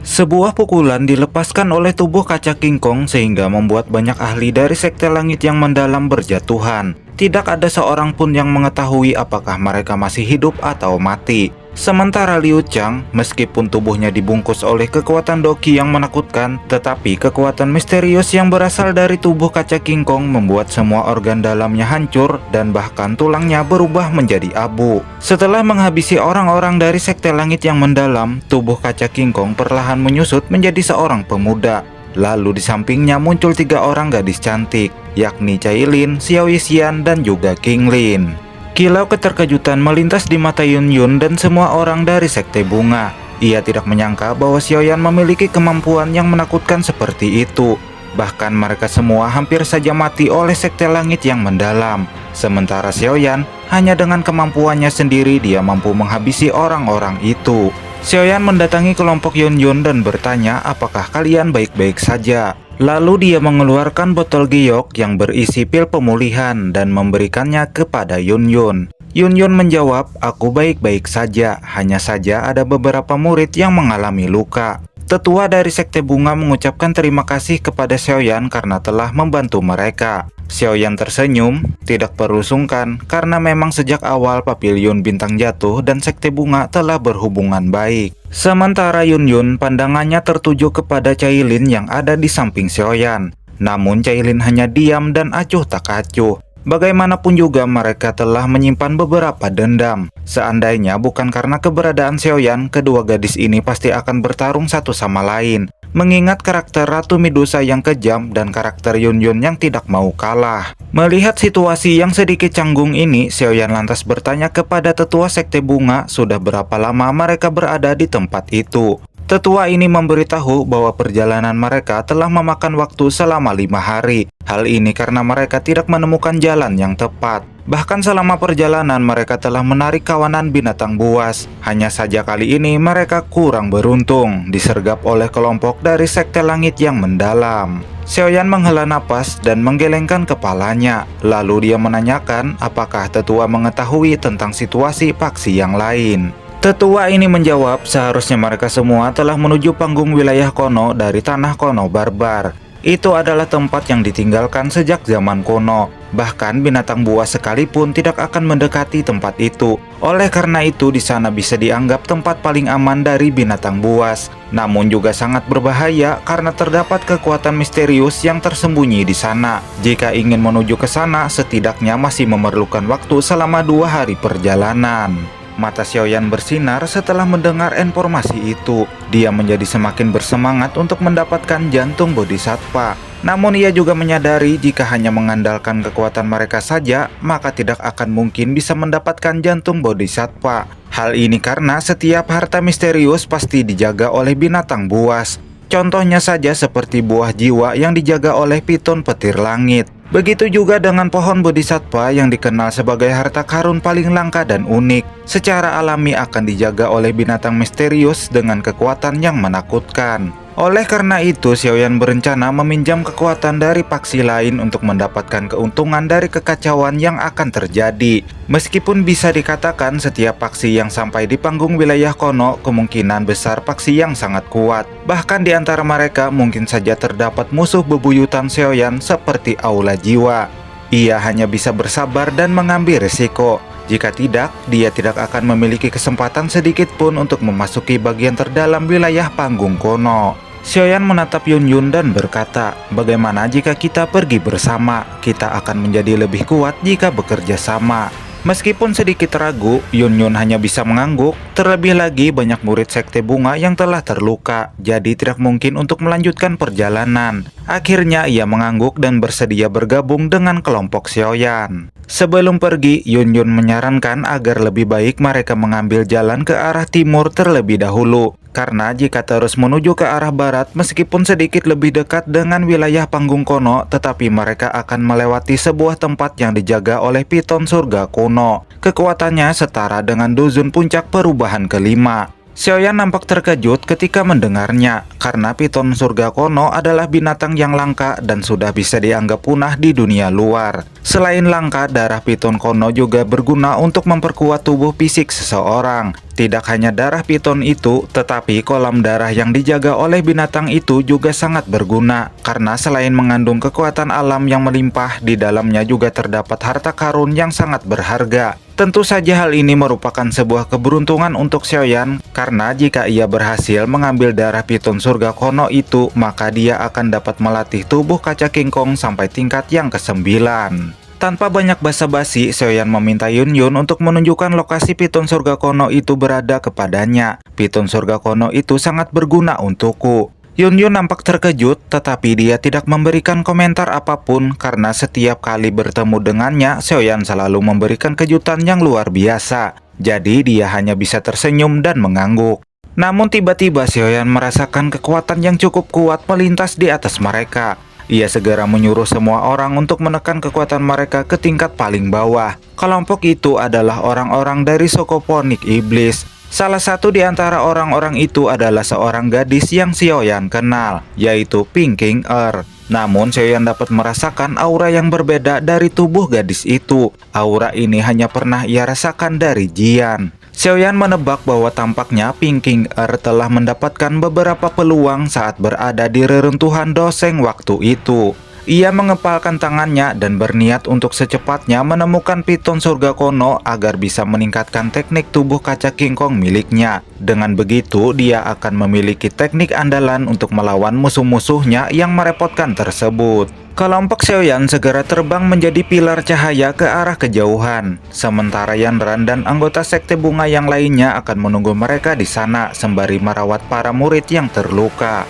Sebuah pukulan dilepaskan oleh tubuh kaca King Kong sehingga membuat banyak ahli dari Sekte Langit yang mendalam berjatuhan. Tidak ada seorang pun yang mengetahui apakah mereka masih hidup atau mati. Sementara Liu Chang, meskipun tubuhnya dibungkus oleh kekuatan Doqi yang menakutkan, tetapi kekuatan misterius yang berasal dari tubuh kaca King Kong membuat semua organ dalamnya hancur dan bahkan tulangnya berubah menjadi abu. Setelah menghabisi orang-orang dari Sekte Langit yang mendalam, tubuh kaca King Kong perlahan menyusut menjadi seorang pemuda. Lalu di sampingnya muncul 3 orang gadis cantik, yakni Cai Lin, Xiao Yixian, dan juga King Lin. Kilau keterkejutan melintas di mata Yun Yun dan semua orang dari Sekte Bunga. Ia tidak menyangka bahwa Xiaoyan memiliki kemampuan yang menakutkan seperti itu. Bahkan mereka semua hampir saja mati oleh Sekte Langit yang mendalam. Sementara Xiaoyan, hanya dengan kemampuannya sendiri dia mampu menghabisi orang-orang itu. Xiaoyan mendatangi kelompok Yun Yun dan bertanya apakah kalian baik-baik saja. Lalu dia mengeluarkan botol giok yang berisi pil pemulihan dan memberikannya kepada Yun Yun. Yun Yun menjawab, aku baik-baik saja, hanya saja ada beberapa murid yang mengalami luka. Tetua dari Sekte Bunga mengucapkan terima kasih kepada Xiaoyan karena telah membantu mereka. Xiaoyan tersenyum, tidak perlu sungkan karena memang sejak awal Papiliun Bintang Jatuh dan Sekte Bunga telah berhubungan baik. Sementara Yun Yun pandangannya tertuju kepada Cai Lin yang ada di samping Xiaoyan. Namun Cai Lin hanya diam dan acuh tak acuh. Bagaimanapun juga mereka telah menyimpan beberapa dendam. Seandainya bukan karena keberadaan Xiaoyan, kedua gadis ini pasti akan bertarung satu sama lain. Mengingat karakter Ratu Medusa yang kejam dan karakter Yun Yun yang tidak mau kalah. Melihat situasi yang sedikit canggung ini, Xiaoyan lantas bertanya kepada tetua Sekte Bunga sudah berapa lama mereka berada di tempat itu. Tetua ini memberitahu bahwa perjalanan mereka telah memakan waktu selama 5 hari. Hal ini karena mereka tidak menemukan jalan yang tepat. Bahkan selama perjalanan mereka telah menarik kawanan binatang buas. Hanya saja kali ini mereka kurang beruntung, disergap oleh kelompok dari Sekte Langit yang mendalam. Xiaoyan menghela napas dan menggelengkan kepalanya. Lalu dia menanyakan apakah tetua mengetahui tentang situasi faksi yang lain. Tetua ini menjawab seharusnya mereka semua telah menuju panggung wilayah Kono dari tanah Kono barbar. Itu adalah tempat yang ditinggalkan sejak zaman kuno. Bahkan binatang buas sekalipun tidak akan mendekati tempat itu. Oleh karena itu di sana bisa dianggap tempat paling aman dari binatang buas. Namun juga sangat berbahaya karena terdapat kekuatan misterius yang tersembunyi di sana. Jika ingin menuju ke sana, setidaknya masih memerlukan waktu selama 2 hari perjalanan. Mata Xiaoyan bersinar setelah mendengar informasi itu. Dia menjadi semakin bersemangat untuk mendapatkan jantung Bodhisattva. Namun ia juga menyadari jika hanya mengandalkan kekuatan mereka saja, maka tidak akan mungkin bisa mendapatkan jantung Bodhisattva. Hal ini karena setiap harta misterius pasti dijaga oleh binatang buas. Contohnya saja seperti buah jiwa yang dijaga oleh piton petir langit. Begitu juga dengan pohon Bodhisattva yang dikenal sebagai harta karun paling langka dan unik. Secara alami akan dijaga oleh binatang misterius dengan kekuatan yang menakutkan. Oleh karena itu, Xiaoyan berencana meminjam kekuatan dari faksi lain untuk mendapatkan keuntungan dari kekacauan yang akan terjadi. Meskipun bisa dikatakan setiap faksi yang sampai di panggung wilayah Kono kemungkinan besar faksi yang sangat kuat. Bahkan di antara mereka mungkin saja terdapat musuh bebuyutan Xiaoyan seperti Aula Jiwa. Ia hanya bisa bersabar dan mengambil resiko. Jika tidak, dia tidak akan memiliki kesempatan sedikit pun untuk memasuki bagian terdalam wilayah panggung Kono. Xiaoyan menatap Yun Yun dan berkata, bagaimana jika kita pergi bersama? Kita akan menjadi lebih kuat jika bekerja sama. Meskipun sedikit ragu, Yun Yun hanya bisa mengangguk. Terlebih lagi banyak murid Sekte Bunga yang telah terluka, jadi tidak mungkin untuk melanjutkan perjalanan. Akhirnya ia mengangguk dan bersedia bergabung dengan kelompok Xiaoyan. Sebelum pergi, Yun Yun menyarankan agar lebih baik mereka mengambil jalan ke arah timur terlebih dahulu. Karena jika terus menuju ke arah barat, meskipun sedikit lebih dekat dengan wilayah panggung Kono, tetapi mereka akan melewati sebuah tempat yang dijaga oleh piton surga kuno. Kekuatannya setara dengan Duzun puncak perubahan kelima. Xiaoyan nampak terkejut ketika mendengarnya, karena piton surga kono adalah binatang yang langka dan sudah bisa dianggap punah di dunia luar. Selain langka, darah piton kono juga berguna untuk memperkuat tubuh fisik seseorang. Tidak hanya darah piton itu, tetapi kolam darah yang dijaga oleh binatang itu juga sangat berguna, karena selain mengandung kekuatan alam yang melimpah, di dalamnya juga terdapat harta karun yang sangat berharga. Tentu saja hal ini merupakan sebuah keberuntungan untuk Xiaoyan, karena jika ia berhasil mengambil darah piton surga kono itu, maka dia akan dapat melatih tubuh kaca King Kong sampai tingkat yang ke-9. Tanpa banyak basa-basi, Xiaoyan meminta Yun Yun untuk menunjukkan lokasi piton surga kono itu berada kepadanya. Piton surga kono itu sangat berguna untukku. Yun Yun nampak terkejut, tetapi dia tidak memberikan komentar apapun karena setiap kali bertemu dengannya, Xiaoyan selalu memberikan kejutan yang luar biasa. Jadi dia hanya bisa tersenyum dan mengangguk. Namun tiba-tiba Xiaoyan merasakan kekuatan yang cukup kuat melintas di atas mereka. Ia segera menyuruh semua orang untuk menekan kekuatan mereka ke tingkat paling bawah. Kelompok itu adalah orang-orang dari Sokoponik Iblis. Salah satu di antara orang-orang itu adalah seorang gadis yang Xiaoyan kenal, yaitu Pinking Er. Namun Xiaoyan dapat merasakan aura yang berbeda dari tubuh gadis itu. Aura ini hanya pernah ia rasakan dari Jian. Xiaoyan menebak bahwa tampaknya Pinking Er telah mendapatkan beberapa peluang saat berada di reruntuhan Doseng waktu itu. Ia mengepalkan tangannya dan berniat untuk secepatnya menemukan piton surga kono agar bisa meningkatkan teknik tubuh kaca King Kong miliknya. Dengan begitu, dia akan memiliki teknik andalan untuk melawan musuh-musuhnya yang merepotkan tersebut. Kelompok Xiaoyan segera terbang menjadi pilar cahaya ke arah kejauhan. Sementara Yanran dan anggota sekte bunga yang lainnya akan menunggu mereka di sana sembari merawat para murid yang terluka.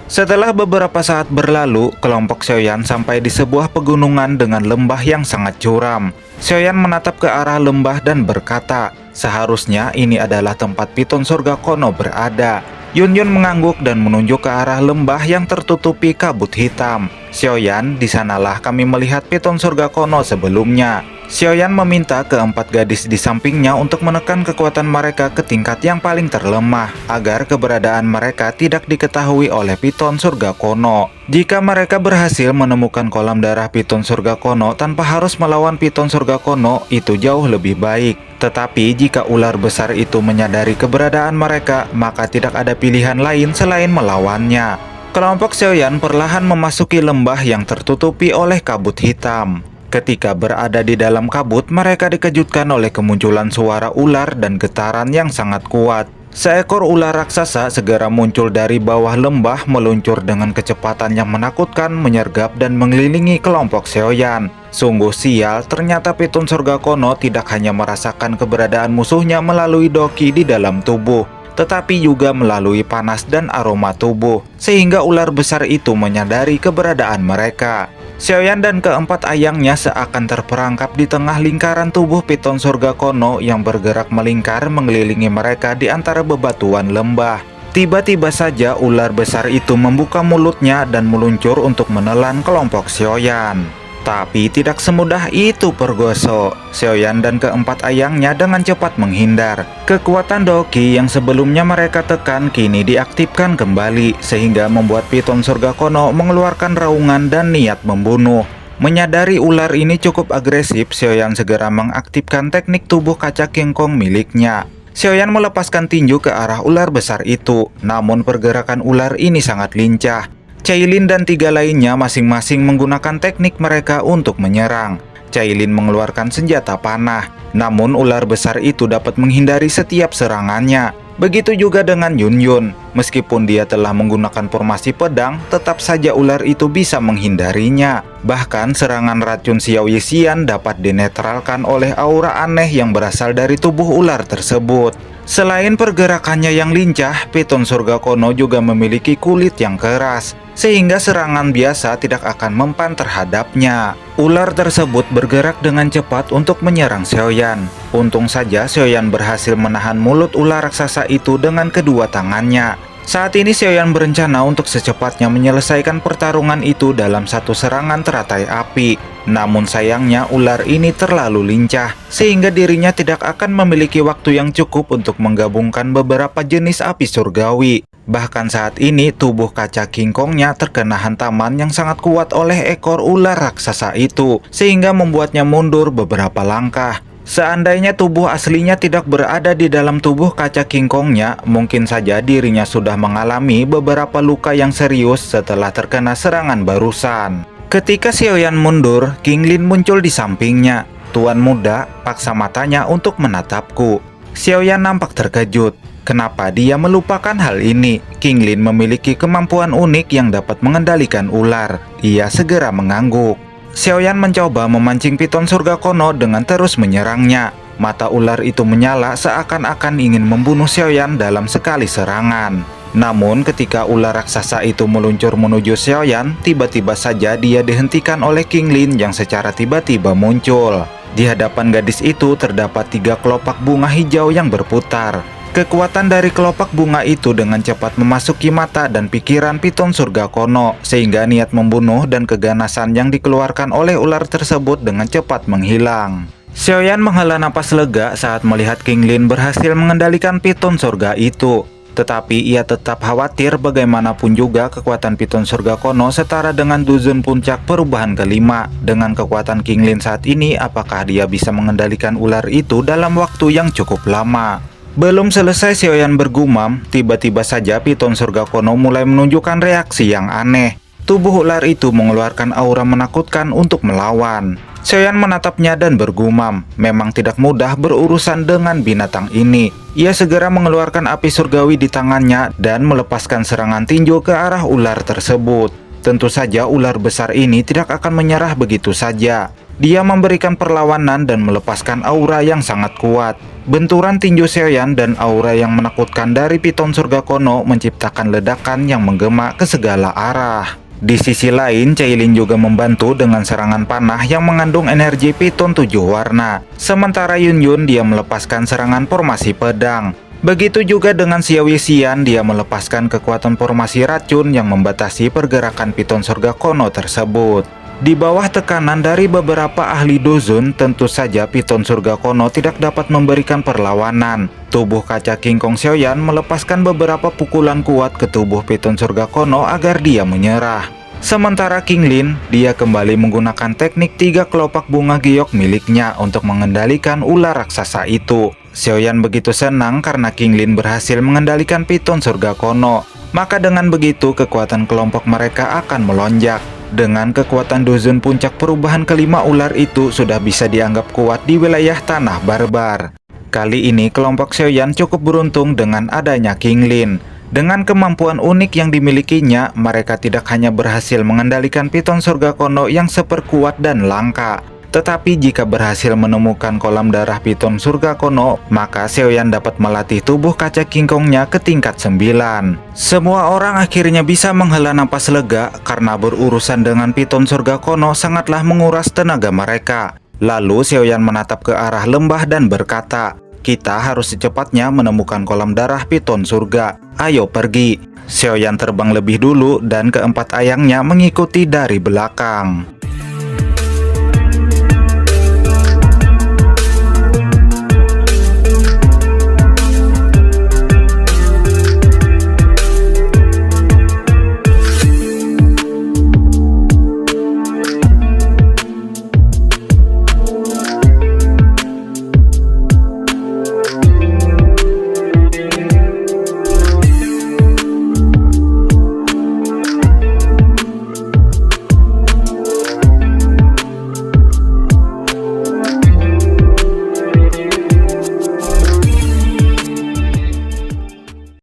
Setelah beberapa saat berlalu, kelompok Xiaoyan sampai di sebuah pegunungan dengan lembah yang sangat curam. Xiaoyan menatap ke arah lembah dan berkata, seharusnya ini adalah tempat piton surga kono berada. Yun Yun mengangguk dan menunjuk ke arah lembah yang tertutupi kabut hitam. Xiaoyan, di sanalah kami melihat piton surga kono sebelumnya. Xiaoyan meminta keempat gadis di sampingnya untuk menekan kekuatan mereka ke tingkat yang paling terlemah, agar keberadaan mereka tidak diketahui oleh piton surga kono. Jika mereka berhasil menemukan kolam darah piton surga kono tanpa harus melawan piton surga kono, itu jauh lebih baik. Tetapi jika ular besar itu menyadari keberadaan mereka, maka tidak ada pilihan lain selain melawannya. Kelompok Xiaoyan perlahan memasuki lembah yang tertutupi oleh kabut hitam. Ketika berada di dalam kabut, mereka dikejutkan oleh kemunculan suara ular dan getaran yang sangat kuat. Seekor ular raksasa segera muncul dari bawah lembah, meluncur dengan kecepatan yang menakutkan, menyergap dan mengelilingi kelompok Xiaoyan. Sungguh sial, ternyata piton surga kono tidak hanya merasakan keberadaan musuhnya melalui doki di dalam tubuh, tetapi juga melalui panas dan aroma tubuh, sehingga ular besar itu menyadari keberadaan mereka. Xiaoyan dan keempat ayangnya seakan terperangkap di tengah lingkaran tubuh piton surga kono yang bergerak melingkar mengelilingi mereka di antara bebatuan lembah. Tiba-tiba saja ular besar itu membuka mulutnya dan meluncur untuk menelan kelompok Xiaoyan. Tapi tidak semudah itu pergoso. Xiaoyan dan keempat ayangnya dengan cepat menghindar. Kekuatan doki yang sebelumnya mereka tekan kini diaktifkan kembali, sehingga membuat piton surga kono mengeluarkan raungan dan niat membunuh. Menyadari ular ini cukup agresif, Xiaoyan segera mengaktifkan teknik tubuh kaca King Kong miliknya. Xiaoyan melepaskan tinju ke arah ular besar itu, namun pergerakan ular ini sangat lincah. Cailin dan tiga lainnya masing-masing menggunakan teknik mereka untuk menyerang. Cailin mengeluarkan senjata panah, namun ular besar itu dapat menghindari setiap serangannya. Begitu juga dengan Yun Yun. Meskipun dia telah menggunakan formasi pedang, tetap saja ular itu bisa menghindarinya. Bahkan serangan racun Xiao Yixian dapat dinetralkan oleh aura aneh yang berasal dari tubuh ular tersebut. Selain pergerakannya yang lincah, piton surga kono juga memiliki kulit yang keras, sehingga serangan biasa tidak akan mempan terhadapnya. Ular tersebut bergerak dengan cepat untuk menyerang Xiaoyan. Untung saja Xiaoyan berhasil menahan mulut ular raksasa itu dengan kedua tangannya. Saat ini Xiaoyan berencana untuk secepatnya menyelesaikan pertarungan itu dalam satu serangan teratai api. Namun sayangnya ular ini terlalu lincah, sehingga dirinya tidak akan memiliki waktu yang cukup untuk menggabungkan beberapa jenis api surgawi. Bahkan saat ini tubuh kaca King Kongnya terkena hantaman yang sangat kuat oleh ekor ular raksasa itu, sehingga membuatnya mundur beberapa langkah. Seandainya tubuh aslinya tidak berada di dalam tubuh kaca King Kongnya, mungkin saja dirinya sudah mengalami beberapa luka yang serius setelah terkena serangan barusan. Ketika Xiaoyan mundur, King Lin muncul di sampingnya. "Tuan muda, paksa matanya untuk menatapku." Xiaoyan nampak terkejut. Kenapa dia melupakan hal ini? King Lin memiliki kemampuan unik yang dapat mengendalikan ular. Ia segera mengangguk. Xiaoyan mencoba memancing piton surga kono dengan terus menyerangnya. Mata ular itu menyala seakan-akan ingin membunuh Xiaoyan dalam sekali serangan. Namun ketika ular raksasa itu meluncur menuju Xiaoyan, tiba-tiba saja dia dihentikan oleh King Lin yang secara tiba-tiba muncul. Di hadapan gadis itu terdapat 3 kelopak bunga hijau yang berputar. Kekuatan dari kelopak bunga itu dengan cepat memasuki mata dan pikiran piton surga kono, sehingga niat membunuh dan keganasan yang dikeluarkan oleh ular tersebut dengan cepat menghilang. Xiaoyan menghela napas lega saat melihat King Lin berhasil mengendalikan piton surga itu. Tetapi ia tetap khawatir bagaimanapun juga kekuatan piton surga kono setara dengan Duzun puncak perubahan kelima. Dengan kekuatan King Lin saat ini, apakah dia bisa mengendalikan ular itu dalam waktu yang cukup lama? Belum selesai Xiaoyan bergumam, tiba-tiba saja piton surga kono mulai menunjukkan reaksi yang aneh. Tubuh ular itu mengeluarkan aura menakutkan untuk melawan. Xiaoyan menatapnya dan bergumam, memang tidak mudah berurusan dengan binatang ini. Ia segera mengeluarkan api surgawi di tangannya dan melepaskan serangan tinju ke arah ular tersebut. Tentu saja ular besar ini tidak akan menyerah begitu saja. Dia memberikan perlawanan dan melepaskan aura yang sangat kuat. Benturan tinju Xiaoyan dan aura yang menakutkan dari piton surga kono menciptakan ledakan yang menggema ke segala arah. Di sisi lain, Cailin juga membantu dengan serangan panah yang mengandung energi piton 7 warna. Sementara Yun Yun dia melepaskan serangan formasi pedang. Begitu juga dengan Xiao Yixian, dia melepaskan kekuatan formasi racun yang membatasi pergerakan piton surga kono tersebut. Di bawah tekanan dari beberapa ahli Duzun, tentu saja piton surga kono tidak dapat memberikan perlawanan. Tubuh kaca King Kong Xiaoyan melepaskan beberapa pukulan kuat ke tubuh piton surga kono agar dia menyerah. Sementara King Lin, dia kembali menggunakan teknik 3 kelopak bunga giok miliknya untuk mengendalikan ular raksasa itu. Xiaoyan begitu senang karena King Lin berhasil mengendalikan piton surga kono. Maka dengan begitu kekuatan kelompok mereka akan melonjak. Dengan kekuatan Duzun puncak perubahan kelima ular itu sudah bisa dianggap kuat di wilayah tanah barbar. Kali ini kelompok Xiaoyan cukup beruntung dengan adanya King Lin. Dengan kemampuan unik yang dimilikinya, mereka tidak hanya berhasil mengendalikan piton surga kono yang seperkuat dan langka. Tetapi jika berhasil menemukan kolam darah piton surga kono, maka Xiaoyan dapat melatih tubuh kaca King Kongnya ke tingkat 9. Semua orang akhirnya bisa menghela napas lega karena berurusan dengan piton surga kono sangatlah menguras tenaga mereka. Lalu Xiaoyan menatap ke arah lembah dan berkata, "Kita harus secepatnya menemukan kolam darah piton surga. Ayo pergi." Xiaoyan terbang lebih dulu dan keempat ayangnya mengikuti dari belakang.